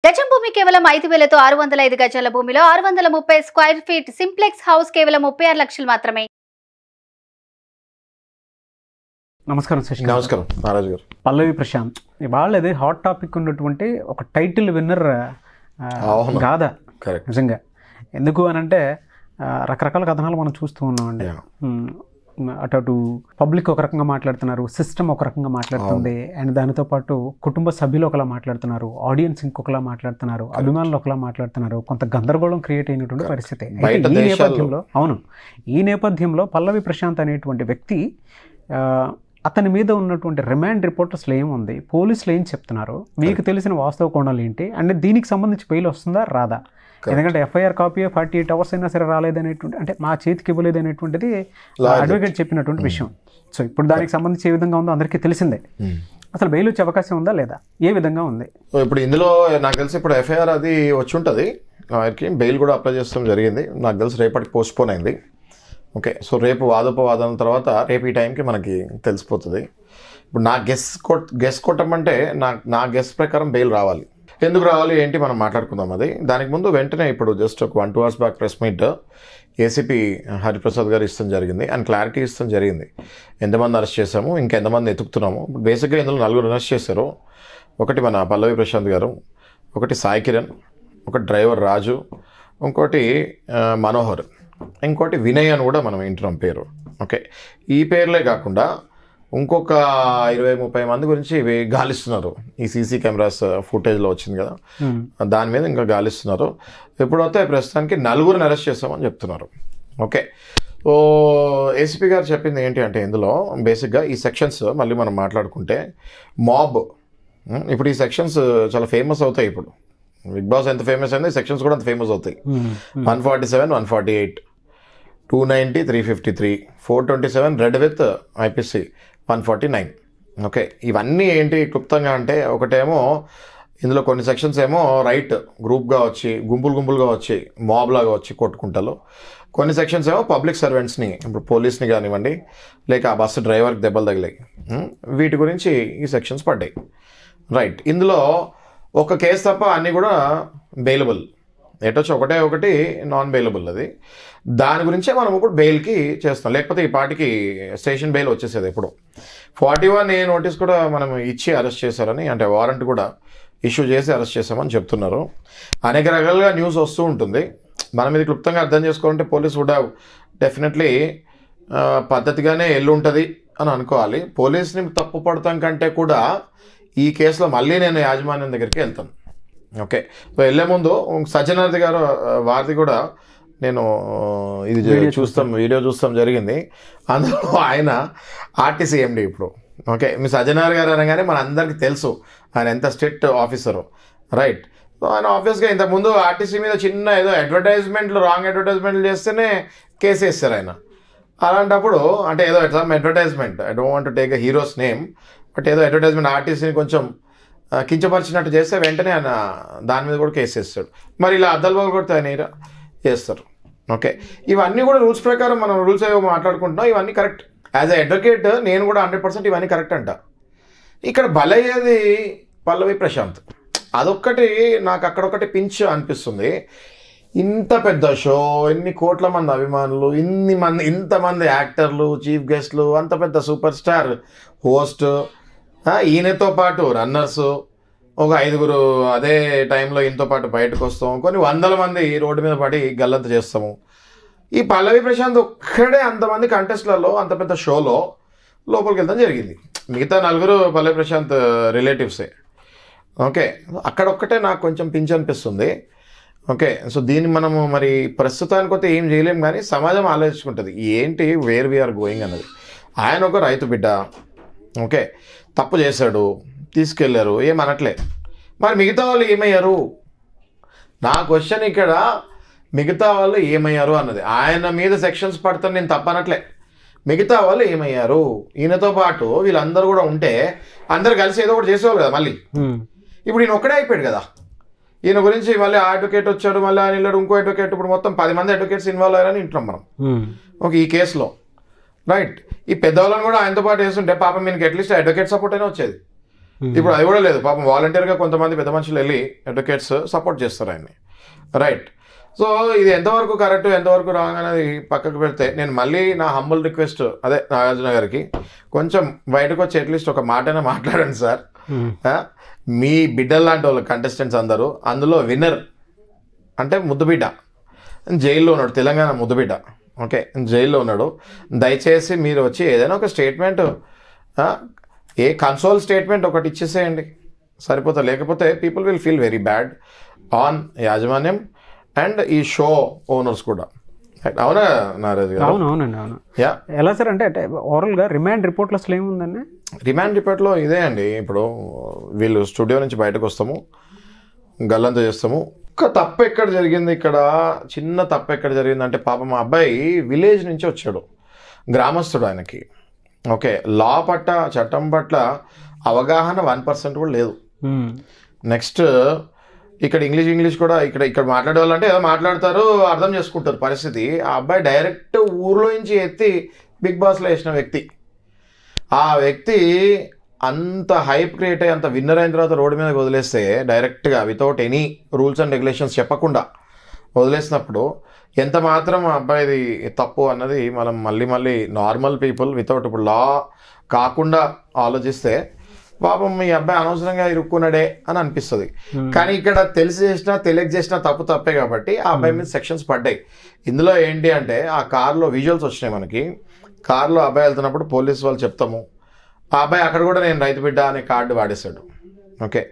గజం భూమి కేవలం 5,000తో 605 గజాల భూమిలో 630 స్క్వేర్ ఫీట్ సింప్లెక్స్ హౌస్ కేవలం 36 లక్షలు మాత్రమే. నమస్కారం శశికాంత్. నమస్కారం మహారాజ్ గారు. పల్లవి ప్రశాంత్ ఇవాళది హాట్ టాపిక్ ఉన్నటువంటి ఒక టైటిల్ విన్నర్ గాథ. నిజంగా ఎందుకు అని అంటే రకరకాల కథనాలు మనం చూస్తూ ఉన్నామండి. అటు పబ్లిక్ ఒక రకంగా మాట్లాడుతున్నారు, సిస్టమ్ ఒక రకంగా మాట్లాడుతుంది, అండ్ దానితో పాటు కుటుంబ సభ్యులు ఒకలా మాట్లాడుతున్నారు, ఆడియన్స్ ఇంకొకలా మాట్లాడుతున్నారు, అభిమానులు ఒకలా మాట్లాడుతున్నారు. కొంత గందరగోళం క్రియేట్ అయినటువంటి పరిస్థితి. ఈ నేపథ్యంలో పల్లవి ప్రశాంత్ అనేటువంటి వ్యక్తి అతని మీద ఉన్నటువంటి రిమాండ్ రిపోర్ట్ అసలు ఏముంది, పోలీసులు ఏం చెప్తున్నారు, మీకు తెలిసిన వాస్తవ కోణాలు ఏంటి, అంటే దీనికి సంబంధించి బెయిల్ వస్తుందా రాదా? ఎందుకంటే ఎఫ్ఐఆర్ కాపీ 48 hours అయినా సరే రాలేదనేటువంటి, అంటే మా చేతికి ఇవ్వలేదు అనేటువంటిది అడ్వకేట్ చెప్పినటువంటి విషయం. సో ఇప్పుడు దానికి సంబంధించి ఏ విధంగా ఉందో అందరికీ తెలిసిందే. అసలు బెయిల్ వచ్చే అవకాశం ఉందా లేదా, ఏ విధంగా ఉంది? ఇప్పుడు ఇందులో నాకు తెలిసి ఇప్పుడు ఎఫ్ఐఆర్ అది వచ్చి ఉంటుంది, ఆయనకి బెయిల్ కూడా అప్లై చేస్తాం జరిగింది. నాకు తెలిసి రేపటికి పోస్ట్పోన్ అయింది. ఓకే, సో రేపు వాదోపవాదం తర్వాత రేపు ఈ టైంకి మనకి తెలిసిపోతుంది. ఇప్పుడు నా గెస్ కొట్టమంటే నా గెస్ ప్రకారం బెయిల్ రావాలి. ఎందుకు రావాలి ఏంటి మనం మాట్లాడుకుందాం. అది దానికి ముందు వెంటనే ఇప్పుడు జస్ట్ ఒక 1-2 hours back press meet ACP Hariprasad గారు ఇస్తాం జరిగింది, అండ్ క్లారిటీ ఇస్తాం జరిగింది. ఎంతమంది అరెస్ట్ చేశాము, ఇంకెంతమంది ఎతుకుతున్నాము. బేసిక్గా ఇందులో 4 అరెస్ట్ చేశారు. ఒకటి మన పల్లవి ప్రశాంత్ గారు, ఒకటి సాయి కిరణ్, ఒకటి డ్రైవర్ రాజు, ఇంకోటి మనోహర్, ఇంకోటి వినయ్ అని కూడా మనం వింటున్నాం పేరు. ఓకే, ఈ పేర్లే కాకుండా ఇంకొక 20-30 మంది గురించి ఇవి గాలిస్తున్నారు. ఈ సీసీ కెమెరాస్ ఫుటేజ్లో వచ్చింది కదా, దాని మీద ఇంకా గాలిస్తున్నారు. ఎప్పుడైతే ప్రస్తుతానికి 4 అరెస్ట్ చేస్తామని చెప్తున్నారు. ఓకే, సో ఏసీపీ గారు చెప్పింది ఏంటి అంటే ఇందులో బేసిక్గా ఈ సెక్షన్స్ మళ్ళీ మనం మాట్లాడుకుంటే మాబ్, ఇప్పుడు ఈ సెక్షన్స్ చాలా ఫేమస్ అవుతాయి. ఇప్పుడు బిగ్ బాస్ ఎంత ఫేమస్ అయింది, సెక్షన్స్ కూడా అంత ఫేమస్ అవుతాయి. 147, 148, 290, 353, 427 రెడ్ విత్ ఐపీసీ 149. ఓకే, ఇవన్నీ ఏంటి క్లుప్తంగా అంటే, ఒకటేమో ఇందులో కొన్ని సెక్షన్స్ ఏమో రైట్ గ్రూప్గా వచ్చి గుంపులుగా వచ్చి మాబ్ లాగా వచ్చి కొట్టుకుంటారు. కొన్ని సెక్షన్స్ ఏమో పబ్లిక్ సర్వెంట్స్ని, ఇప్పుడు పోలీస్ని కానివ్వండి, లేక ఆ బస్సు డ్రైవర్కి దెబ్బలు తగిలాయి, వీటి గురించి ఈ సెక్షన్స్ పడ్డాయి. రైట్, ఇందులో ఒక కేసు తప్ప అన్నీ కూడా బెయిలబుల్. ఎటొచ్చి ఒకటి నాన్ బెయిలబుల్. అది దాని గురించే మనం ఇప్పుడు బెయిల్కి చేస్తాం, లేకపోతే ఈ పాటికి స్టేషన్ బెయిల్ వచ్చేసేది. ఎప్పుడు 41A నోటీస్ కూడా మనం ఇచ్చి అరెస్ట్ చేశారని, అంటే వారెంట్ కూడా ఇష్యూ చేసి అరెస్ట్ చేశామని చెప్తున్నారు. అనేక రకాలుగా న్యూస్ వస్తూ ఉంటుంది. మనం ఇది క్లుప్తంగా అర్థం చేసుకోవాలంటే పోలీస్ వుడ్ హ్యావ్ డెఫినెట్లీ పద్ధతిగానే ఉంటుంది అని అనుకోవాలి. పోలీస్ని తప్పు పడతాం కంటే కూడా ఈ కేసులో మళ్ళీ నేను యాజమాన్యం దగ్గరికి వెళ్తాను. ఓకే, సో వెళ్ళే ముందు సజ్జనార్ది గారు వారిది కూడా నేను ఇది వీడియో చూస్తాం జరిగింది. అందులో ఆయన ఆర్టీసీ ఎండి ఇప్పుడు. ఓకే, మీ సజ్జనార్ గారు అనగానే మన అందరికీ తెలుసు ఆయన ఎంత స్ట్రిక్ట్ ఆఫీసరు. రైట్, సో ఆయన ఆబ్వియస్గా ఇంతకుముందు ఆర్టీసీ మీద చిన్న ఏదో రాంగ్ అడ్వర్టైజ్మెంట్లు చేస్తేనే కేసు వేస్తారు ఆయన. అలాంటప్పుడు అంటే ఏదో advertisement, I don't want to take a heroes name, but ఏదో అడ్వర్టైజ్మెంట్ ఆర్టీసీని కొంచెం కించపరిచినట్టు చేస్తే వెంటనే ఆయన దాని మీద కూడా కేసు వేస్తాడు. మరి ఇలా అద్దలు బాగు కొడితే ఆయన చేస్తారు. ఓకే, ఇవన్నీ కూడా రూల్స్ ప్రకారం మనం రూల్స్ ఏవో మాట్లాడుకుంటున్నాం, ఇవన్నీ కరెక్ట్. యాజ్ ఎ అడ్వకేట్ నేను కూడా 100% ఇవన్నీ కరెక్ట్ అంట. ఇక్కడ బలయ్యేది పల్లవి ప్రశాంత్. అదొక్కటి నాకు అక్కడొక్కటి పించ్ అనిపిస్తుంది. ఇంత పెద్ద షో, ఇన్ని కోట్ల మంది అభిమానులు, ఇంతమంది యాక్టర్లు, చీఫ్ గెస్ట్లు, అంత పెద్ద సూపర్ స్టార్ హోస్ట్, ఈయనతో పాటు రన్నర్స్ ఒక 5 అదే టైంలో ఈయనతో పాటు బయటకు వస్తాము, కొన్ని 100 మంది రోడ్డు మీద పడి గల్లంత చేస్తాము. ఈ పల్లవి ప్రశాంత్ ఒక్కడే అంతమంది కంటెస్ట్లలో అంత పెద్ద షోలో లోపలికి వెళ్తాం జరిగింది. మిగతా 4 పల్లవి ప్రశాంత్ రిలేటివ్సే. ఓకే, అక్కడొక్కటే నాకు కొంచెం పింఛ్ అనిపిస్తుంది. ఓకే, సో దీన్ని మనము మరి ప్రస్తుతానికి అయితే ఏం చేయలేం, కానీ సమాజం ఆలోచించుకుంటుంది ఏంటి వేర్ వీఆర్ గోయింగ్ అన్నది. ఆయన ఒక రైతు బిడ్డ. ఓకే, తప్పు చేశాడు, తీసుకెళ్లారు, ఏమనట్లే. మరి మిగతా వాళ్ళు ఏమయ్యారు? నా క్వశ్చన్ ఇక్కడ మిగతా వాళ్ళు ఏమయ్యారు అన్నది. ఆయన మీద సెక్షన్స్ పడతాను నేను తప్పనట్లే, మిగతా వాళ్ళు ఏమయ్యారు? ఈయనతో పాటు వీళ్ళందరూ కూడా ఉంటే అందరు కలిసి ఏదో ఒకటి చేసేవాళ్ళు కదా. మళ్ళీ ఇప్పుడు ఈయన ఒక్కడే అయిపోయాడు కదా. ఈయన గురించి మళ్ళీ అడ్వకేట్ వచ్చాడు, మళ్ళీ ఆయన వెళ్ళాడు, ఇంకో అడ్వకేట్. ఇప్పుడు మొత్తం 10 మంది అడ్వకేట్స్ ఇన్వాల్వ్ అయ్యారని వింటున్నాం మనం. ఓకే, ఈ కేసులో రైట్. ఈ పెద్దవాళ్ళని కూడా ఆయనతో పాటు వేస్తుంటే పాపం మీకు అట్లీస్ట్ అడ్వకేట్ సపోర్ట్ అయినా వచ్చేది. ఇప్పుడు అది కూడా లేదు పాపం. వాలంటీర్గా కొంతమంది పెద్ద మనుషులు వెళ్ళి అడ్వకేట్స్ సపోర్ట్ చేస్తారు ఆయన్ని, రైట్. సో ఇది ఎంతవరకు కరెక్ట్ ఎంతవరకు రాంగ్ అనేది పక్కకు పెడితే, నేను మళ్ళీ నా హంబుల్ రిక్వెస్ట్ అదే నాగార్జున గారికి, కొంచెం బయటకు వచ్చి అట్లీస్ట్ ఒక మాటైనా మాట్లాడండి సార్. మీ బిడ్డలు లాంటి వాళ్ళు కంటెస్టెంట్స్ అందరూ, అందులో విన్నర్ అంటే ముద్దుబిడ్డ జైల్లో ఉన్నాడు, తెలంగాణ ముద్దుబిడ్డ, ఓకే, జైల్లో ఉన్నాడు. దయచేసి మీరు వచ్చి ఏదైనా ఒక స్టేట్మెంట్, ఏ కన్సోల్ స్టేట్మెంట్ ఒకటి ఇచ్చేసేయండి సరిపోతా. లేకపోతే people will feel very bad on యాజమాన్యం అండ్ ఈ షో ఓనర్స్ కూడా. అవునా నారాజ్ గారు? అవునండి, అవును. ఎలా సార్ అంటే ఓవరాల్గా రిమాండ్ రిపోర్ట్లో అసలు ఏముందండి? రిమాండ్ రిపోర్ట్లో ఇదే అండి, ఇప్పుడు వీళ్ళు స్టూడియో నుంచి బయటకు వస్తాము, గల్లంతా చేస్తాము. ఒక తప్పు ఎక్కడ జరిగింది, ఇక్కడ చిన్న తప్పు ఎక్కడ జరిగింది అంటే, పాపం మా అబ్బాయి విలేజ్ నుంచి వచ్చాడు, గ్రామస్తుడు ఆయనకి, ఓకే, లా పట్ల చట్టం పట్ల అవగాహన 1% కూడా లేదు. నెక్స్ట్ ఇక్కడ ఇంగ్లీష్ కూడా ఇక్కడ మాట్లాడే వాళ్ళంటే ఏదో మాట్లాడతారు, అర్థం చేసుకుంటారు పరిస్థితి. ఆ అబ్బాయి డైరెక్ట్ ఊర్లో నుంచి ఎత్తి బిగ్ బాస్లో వేసిన వ్యక్తి. ఆ వ్యక్తి అంత హైప్ క్రియేట్ అయ్యి అంత విన్నర్ అయిన తర్వాత రోడ్డు మీద వదిలేస్తే, డైరెక్ట్గా without any rules and regulations చెప్పకుండా వదిలేసినప్పుడు ఎంత మాత్రం ఆ అబ్బాయిది తప్పు అన్నది మనం మళ్ళీ నార్మల్ పీపుల్ వితౌట్ ఇప్పుడు లా కాకుండా ఆలోచిస్తే, పాపం మీ అబ్బాయి అనవసరంగా ఇరుక్కున్నాడే అని అనిపిస్తుంది. కానీ ఇక్కడ తెలిసి చేసినా తెలియక చేసినా తప్పే కాబట్టి ఆ అబ్బాయి మీద సెక్షన్స్ పడ్డాయి. ఇందులో ఏంటి అంటే, ఆ కార్లో విజువల్స్ వచ్చినాయి మనకి. కార్లో అబ్బాయి వెళ్తున్నప్పుడు పోలీసు వాళ్ళు చెప్తాము, ఆ అబ్బాయి అక్కడ కూడా నేను రైతు బిడ్డ అనే కార్డు వాడేశాడు, ఓకే,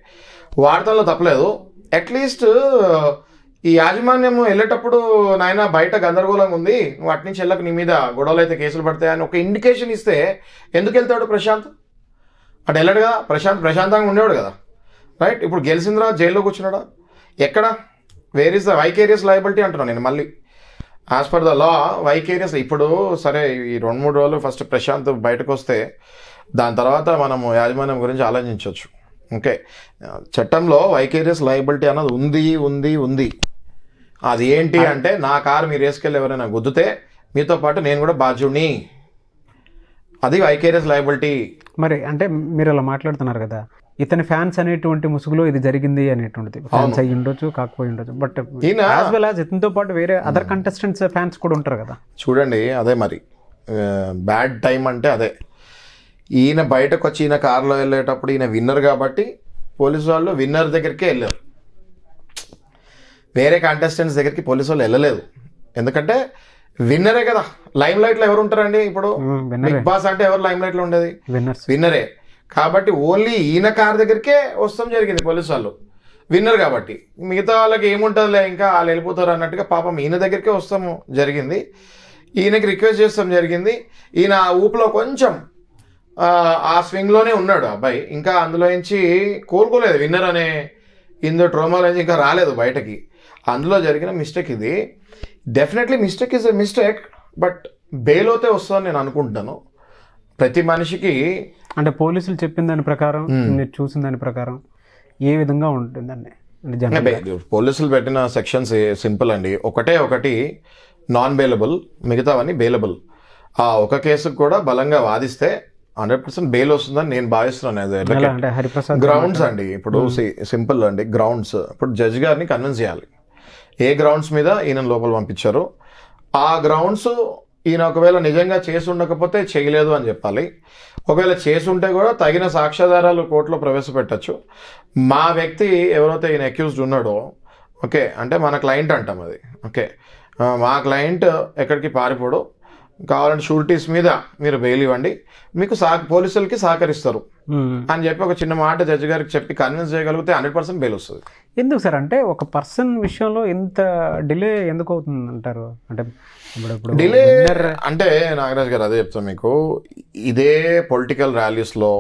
వాడటంలో తప్పలేదు. అట్లీస్ట్ ఈ యాజమాన్యం వెళ్ళేటప్పుడు, నాయన బయట గందరగోళంగా ఉంది, నువ్వు అటు నుంచి వెళ్ళక, నీ మీద గొడవలు అయితే కేసులు పడతాయని ఒక ఇండికేషన్ ఇస్తే ఎందుకు వెళ్తాడు ప్రశాంత్? అటు వెళ్ళాడు కదా, ప్రశాంతంగా ఉండేవాడు కదా, రైట్. ఇప్పుడు గెలిచిందిరా, జైల్లో కూర్చున్నాడా? ఎక్కడ? Where is the vicarious liability అంటున్నాను నేను మళ్ళీ. As per the law vicarious. ఇప్పుడు సరే ఈ 2-3 రోజులు ఫస్ట్ ప్రశాంత్ బయటకు వస్తే, దాని తర్వాత మనము యాజమాన్యం గురించి ఆలోచించవచ్చు, ఓకే. చట్టంలో వైకేరియస్ లయబిలిటీ అన్నది ఉంది. అది ఏంటి అంటే, నా కారు మీరు వేసుకెళ్ళి ఎవరైనా గుద్దితే మీతో పాటు నేను కూడా బాధ్యుడిని, అది వైకేరియస్ లయబిలిటీ. మరి అంటే మీరు అలా మాట్లాడుతున్నారు కదా, ఇతని ఫ్యాన్స్ అనేటువంటి ముసుగులో ఇది జరిగింది అనేటువంటిది. ఫ్యాన్స్ అయ్యి ఉండొచ్చు, కాకపోయి ఉండొచ్చు, బట్ యాజ్ వెల్ యాజ్ ఇతనితో పాటు వేరే అదర్ కంటెస్టెంట్స్ ఫ్యాన్స్ కూడా ఉంటారు కదా. చూడండి, అదే మరి బ్యాడ్ టైం అంటే అదే. ఈయన బయటకు వచ్చి ఈయన కారులో వెళ్ళేటప్పుడు ఈయన విన్నర్ కాబట్టి పోలీసు వాళ్ళు విన్నర్ దగ్గరికే వెళ్ళారు, వేరే కంటెస్టెంట్స్ దగ్గరికి పోలీసు వాళ్ళు వెళ్ళలేదు. ఎందుకంటే విన్నరే కదా, లైమ్ లైట్లో ఎవరు ఉంటారండి? ఇప్పుడు బిగ్ బాస్ అంటే ఎవరు లైమ్ లైట్లో ఉండేది? విన్నరే. కాబట్టి ఓన్లీ ఈయన కార్ దగ్గరికే వస్తాం జరిగింది పోలీసు వాళ్ళు, విన్నర్ కాబట్టి. మిగతా వాళ్ళకి ఏముంటుందిలే, ఇంకా వాళ్ళు వెళ్ళిపోతారు అన్నట్టుగా పాపం ఈయన దగ్గరికే వస్తాము జరిగింది. ఈయనకి రిక్వెస్ట్ చేస్తాం జరిగింది. ఈయన ఆ ఊపులో కొంచెం ఆ స్వింగ్లోనే ఉన్నాడు అబ్బాయి, ఇంకా అందులో నుంచి కోలుకోలేదు. విన్నర్ అనే ట్రోమాలో నుంచి ఇంకా రాలేదు బయటకి. అందులో జరిగిన మిస్టేక్ ఇది. Definitely mistake is a mistake, but bail అవుతే వస్తుందని నేను అనుకుంటున్నాను. ప్రతి మనిషికి అంటే పోలీసులు చెప్పిన దాని ప్రకారం, మీరు చూసిన దాని ప్రకారం ఏ విధంగా ఉంటుందండి? పోలీసులు పెట్టిన సెక్షన్స్ సింపుల్ అండి. ఒకటి నాన్ బెయిలబుల్, మిగతావన్నీ బెయిలబుల్. ఆ ఒక కేసుకు కూడా బలంగా వాదిస్తే 100% బెయిల్ వస్తుందని నేను భావిస్తున్నాను. గ్రౌండ్స్ అండి, ఇప్పుడు సింపుల్ అండి, గ్రౌండ్స్. ఇప్పుడు జడ్జి గారిని కన్విన్స్ చేయాలి ఏ గ్రౌండ్స్ మీద ఈయన లోపల పంపించారు. ఆ గ్రౌండ్స్ ఈయన ఒకవేళ నిజంగా చేసి ఉండకపోతే చేయలేదు అని చెప్పాలి. ఒకవేళ చేసి ఉంటే కూడా తగిన సాక్ష్యాధారాలు కోర్టులో ప్రవేశపెట్టచ్చు. మా వ్యక్తి ఎవరైతే ఈయన అక్యూజ్డ్ ఉన్నాడో, ఓకే, అంటే మన క్లయింట్ అంటాం అది, ఓకే, మా క్లయింట్ ఎక్కడికి పారిపోడు, కావాలంటే షూరిటీస్ మీద మీరు బెయిల్ ఇవ్వండి, మీకు పోలీసులకి సహకరిస్తారు అని చెప్పి ఒక చిన్న మాట జడ్జి గారికి చెప్పి కన్విన్స్ చేయగలిగితే 100% బెయిల్ వస్తుంది. ఎందుకు సార్ అంటే ఒక పర్సన్ విషయంలో ఇంత డిలే ఎందుకు అవుతుంది అంటారు? అంటే డిలే అంటే నాగరాజ్ గారు అదే చెప్తాను మీకు, ఇదే పొలిటికల్ ర్యాలీస్లో,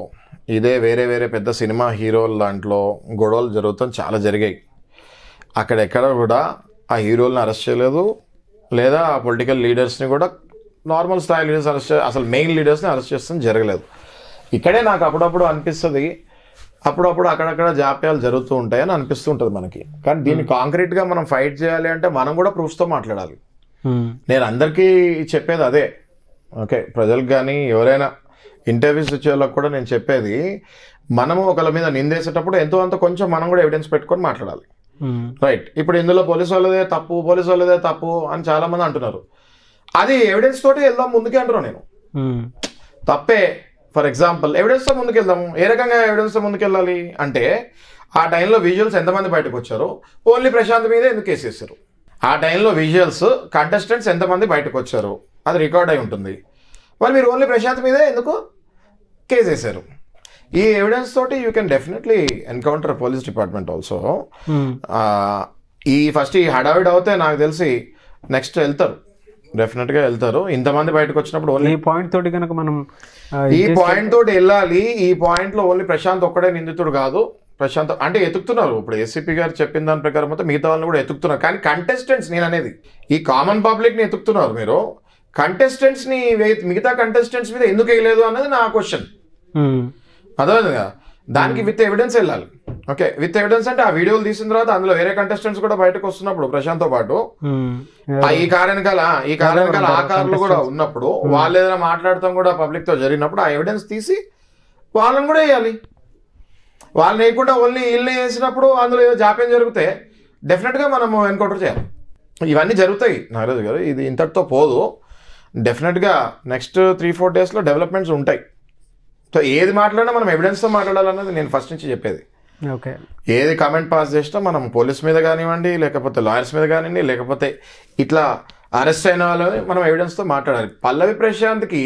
ఇదే వేరే పెద్ద సినిమా హీరోల దాంట్లో గొడవలు జరుగుతాం చాలా జరిగాయి. అక్కడెక్కడ కూడా ఆ హీరోలను అరెస్ట్ చేయలేదు, లేదా ఆ పొలిటికల్ లీడర్స్ని కూడా నార్మల్ స్థాయి లీడర్స్ అసలు మెయిన్ లీడర్స్ని అరెస్ట్ చేస్తాం జరగలేదు. ఇక్కడే నాకు అప్పుడప్పుడు అనిపిస్తుంది, అప్పుడప్పుడు అక్కడక్కడ జాప్యాలు జరుగుతూ ఉంటాయని అనిపిస్తూ ఉంటుంది మనకి. కానీ దీన్ని కాంక్రీట్గా మనం ఫైట్ చేయాలి అంటే మనం కూడా ప్రూఫ్స్తో మాట్లాడాలి. నేను అందరికీ చెప్పేది అదే, ఓకే, ప్రజలకు కానీ ఎవరైనా ఇంటర్వ్యూస్ ఇచ్చే వాళ్ళకి కూడా నేను చెప్పేది, మనము ఒకళ్ళ మీద నిందేసేటప్పుడు ఎంతో అంత కొంచెం మనం కూడా ఎవిడెన్స్ పెట్టుకొని మాట్లాడాలి. రైట్, ఇప్పుడు ఇందులో పోలీసు వాళ్ళదే తప్పు అని చాలా మంది అంటున్నారు. అది ఎవిడెన్స్ తోటి వెళ్దాం ముందుకే అంటున్నాను నేను. తప్పే. ఫర్ ఎగ్జాంపుల్ ఎవిడెన్స్తో ముందుకు వెళ్దాము. ఏ రకంగా ఎవిడెన్స్తో ముందుకు వెళ్ళాలి అంటే, ఆ టైంలో విజువల్స్ ఎంతమంది బయటకు వచ్చారు, ఓన్లీ ప్రశాంత్ మీదే ఎందుకు కేసేసారు, ఆ టైంలో విజువల్స్ కంటెస్టెంట్స్ ఎంతమంది బయటకు వచ్చారు అది రికార్డ్ అయి ఉంటుంది, మరి మీరు ఓన్లీ ప్రశాంత్ మీదే ఎందుకు కేసు వేశారు. ఈ ఎవిడెన్స్ తోటి you can definitely encounter police department also. First ఈ హడావిడి అవుతే నాకు తెలిసి నెక్స్ట్ వెళ్తారు, డెఫినెట్గా వెళ్తారు. ఇంతమంది బయటకు వచ్చినప్పుడు ఓన్లీ ఈ పాయింట్ తోటి కనుక మనం ఈ పాయింట్ తోటి వెళ్ళాలి. ఈ పాయింట్లో ఓన్లీ ప్రశాంత్ ఒక్కడే నిందితుడు కాదు. ప్రశాంత్ అంటే ఎతుకుతున్నారు, ఇప్పుడు ఏసీపీ గారు చెప్పిన దాని ప్రకారం అయితే మిగతా వాళ్ళని కూడా ఎతుకుతున్నారు. కానీ కంటెస్టెంట్స్, నేను అనేది ఈ కామన్ పబ్లిక్ని ఎతుకుతున్నారు మీరు, కంటెస్టెంట్స్ని మిగతా కంటెస్టెంట్స్ మీద ఎందుకు వేయలేదు అన్నది నా క్వశ్చన్. అర్థమైంది కదా? దానికి విత్ ఎవిడెన్స్ వెళ్ళాలి. ఓకే, విత్ ఎవిడెన్స్ అంటే ఆ వీడియోలు తీసిన తర్వాత అందులో వేరే కంటెస్టెంట్స్ కూడా బయటకు వస్తున్నప్పుడు ప్రశాంత్తో పాటు ఈ కార్ వెనకాల ఆ కార్లు కూడా ఉన్నప్పుడు వాళ్ళు ఏదైనా మాట్లాడతాం కూడా పబ్లిక్ తో జరిగినప్పుడు ఆ ఎవిడెన్స్ తీసి వాళ్ళని కూడా వేయాలి. వాళ్ళని వేయకుండా ఓన్లీ వీళ్ళని వేసినప్పుడు అందులో ఏదో జాప్యం జరిగితే డెఫినెట్గా మనము ఎన్కౌంటర్ చేయాలి. ఇవన్నీ జరుగుతాయి నాగరాజు గారు, ఇది ఇంతటితో పోదు. డెఫినెట్గా నెక్స్ట్ 3-4 డేస్లో డెవలప్మెంట్స్ ఉంటాయి. సో ఏది మాట్లాడినా మనం ఎవిడెన్స్తో మాట్లాడాలన్నది నేను ఫస్ట్ నుంచి చెప్పేది. ఓకే, ఏది కామెంట్ పాస్ చేసినా మనం పోలీస్ మీద కానివ్వండి, లేకపోతే లాయర్స్ మీద కానివ్వండి, లేకపోతే ఇట్లా అరెస్ట్ అయిన వాళ్ళని మనం ఎవిడెన్స్తో మాట్లాడాలి. పల్లవి ప్రశాంత్కి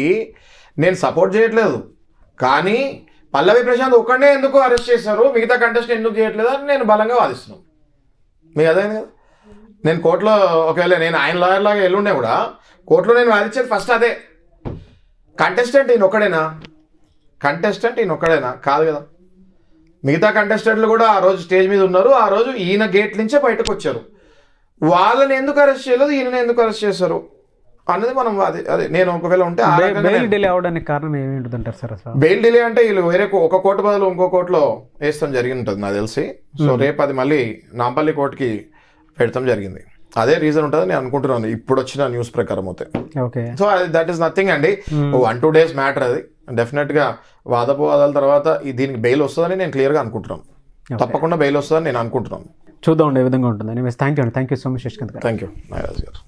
నేను సపోర్ట్ చేయట్లేదు, కానీ పల్లవి ప్రశాంత్ ఒక్కడే ఎందుకు అరెస్ట్ చేశారు, మిగతా కంటెస్టెంట్ ఎందుకు చేయట్లేదు అని నేను బలంగా వాదిస్తున్నాను. మీకు అదేంది కదా, నేను కోర్టులో ఒకవేళ నేను ఆయన లాయర్ లాగా వెళ్ళుండే కూడా కోర్టులో నేను వాదించేది ఫస్ట్ అదే. కంటెస్టెంట్ ఈయన ఒక్కడేనా కాదు కదా, మిగతా కంటెస్టెంట్లు కూడా ఆ రోజు స్టేజ్ మీద ఉన్నారు. ఆ రోజు ఈయన గేట్ నుంచే బయటకు వచ్చారు. వాళ్ళని ఎందుకు అరెస్ట్ చేయలేదు, ఈయన ఎందుకు అరెస్ట్ చేశారు అన్నది మనం అదే నేను ఒకవేళ ఉంటే బెయిల్ డిలే అవడానికి కారణం ఏమిటంటారు సార్? అసలు బెయిల్ డిలే అంటే వీళ్ళు వేరే ఒక కోర్టు బదులు ఇంకో కోర్టులో వేస్తాం జరిగి ఉంటుంది నాకు తెలిసి. సో రేపు అది మళ్ళీ నాంపల్లి కోర్టుకి పెడతాం జరిగింది. అదే రీజన్ ఉంటుంది నేను అనుకుంటున్నాను ఇప్పుడు వచ్చిన న్యూస్ ప్రకారం అయితే. Okay, so that is nothing అండి, 1-2 డేస్ మ్యాటర్ అది. డెఫినెట్గా వాదపోవాదాల తర్వాత దీనికి బెయిల్ వస్తుందని నేను క్లియర్గా అనుకుంటున్నాను. తప్పకుండా బెయిల్ వస్తుందని నేను అనుకుంటున్నాను. చూద్దాం ఏ విధంగా ఉంటుంది. Thank you so much Shashikant garu. Thank you Nagaraj గారు.